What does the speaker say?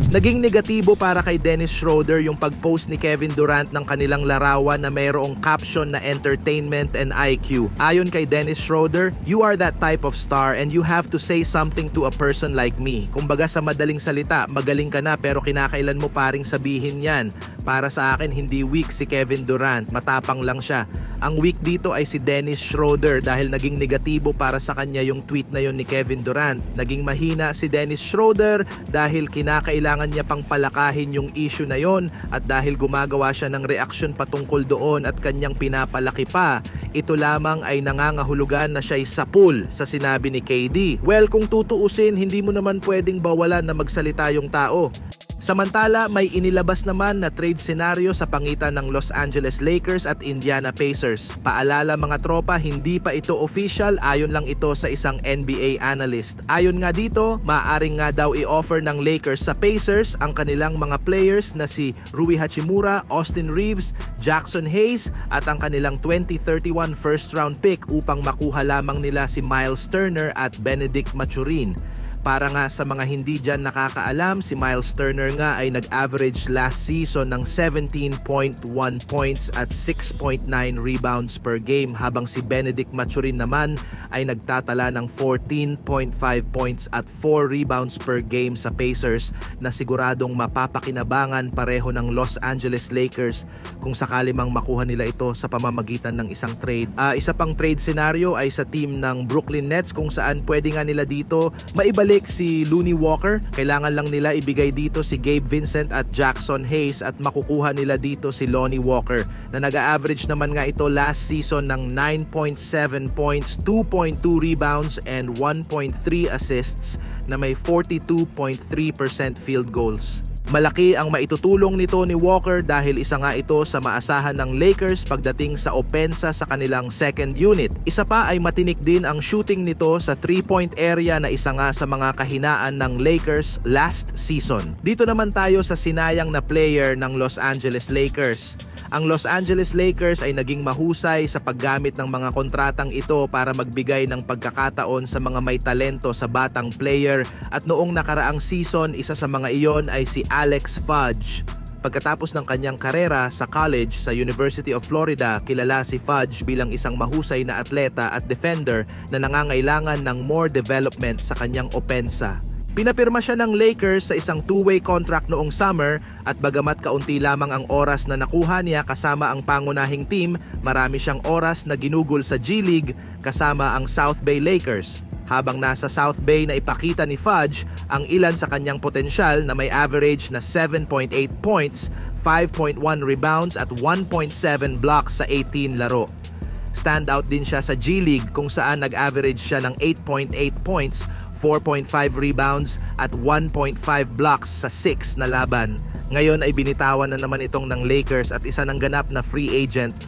Naging negatibo para kay Dennis Schroeder yung pag-post ni Kevin Durant ng kanilang larawan na mayroong caption na entertainment and IQ. Ayon kay Dennis Schroeder, "You are that type of star and you have to say something to a person like me." Kumbaga sa madaling salita, magaling ka na pero kinakailan mo paring sabihin yan. Para sa akin, hindi weak si Kevin Durant, matapang lang siya. Ang weak dito ay si Dennis Schroeder dahil naging negatibo para sa kanya yung tweet na yon ni Kevin Durant. Naging mahina si Dennis Schroeder dahil kinakailangan niya pang palakahin yung issue na yon at dahil gumagawa siya ng reaksyon patungkol doon at kanyang pinapalaki pa, ito lamang ay nangangahulugan na siya'y sapul sa sinabi ni KD. Well, kung tutuusin, hindi mo naman pwedeng bawalan na magsalita yung tao. Samantala, may inilabas naman na trade scenario sa pangitan ng Los Angeles Lakers at Indiana Pacers. Paalala mga tropa, hindi pa ito official, ayon lang ito sa isang NBA analyst. Ayon nga dito, maaaring nga daw i-offer ng Lakers sa Pacers ang kanilang mga players na si Rui Hachimura, Austin Reeves, Jackson Hayes at ang kanilang 2031 first round pick upang makuha lamang nila si Miles Turner at Benedict Mathurin. Para nga sa mga hindi dyan nakakaalam, si Miles Turner nga ay nag-average last season ng 17.1 points at 6.9 rebounds per game, habang si Benedict Mathurin naman ay nagtatala ng 14.5 points at 4 rebounds per game sa Pacers na siguradong mapapakinabangan pareho ng Los Angeles Lakers kung sakali mang makuha nila ito sa pamamagitan ng isang trade. Isa pang trade scenario ay sa team ng Brooklyn Nets kung saan pwede nga nila dito maibalik si Looney Walker. Kailangan lang nila ibigay dito si Gabe Vincent at Jackson Hayes at makukuha nila dito si Lonnie Walker na nag-average naman nga ito last season ng 9.7 points, 2.2 rebounds and 1.3 assists na may 42.3% field goals. Malaki ang maitutulong nito ni Walker dahil isa nga ito sa maasahan ng Lakers pagdating sa opensa sa kanilang second unit. Isa pa ay matinik din ang shooting nito sa 3-point area na isa nga sa mga kahinaan ng Lakers last season. Dito naman tayo sa sinayang na player ng Los Angeles Lakers. Ang Los Angeles Lakers ay naging mahusay sa paggamit ng mga kontratang ito para magbigay ng pagkakataon sa mga may talento sa batang player at noong nakaraang season, isa sa mga iyon ay si Alex Fudge. Pagkatapos ng kanyang karera sa college sa University of Florida, kilala si Fudge bilang isang mahusay na atleta at defender na nangangailangan ng more development sa kanyang opensa. Pinapirma siya ng Lakers sa isang two-way contract noong summer at bagamat kaunti lamang ang oras na nakuha niya kasama ang pangunahing team, marami siyang oras na ginugol sa G League kasama ang South Bay Lakers. Habang nasa South Bay na ipakita ni Fudge ang ilan sa kanyang potensyal na may average na 7.8 points, 5.1 rebounds at 1.7 blocks sa 18 laro. Standout din siya sa G League kung saan nag-average siya ng 8.8 points, 4.5 rebounds at 1.5 blocks sa 6 na laban. Ngayon ay binitawan na naman itong ng Lakers at isa ng ganap na free agent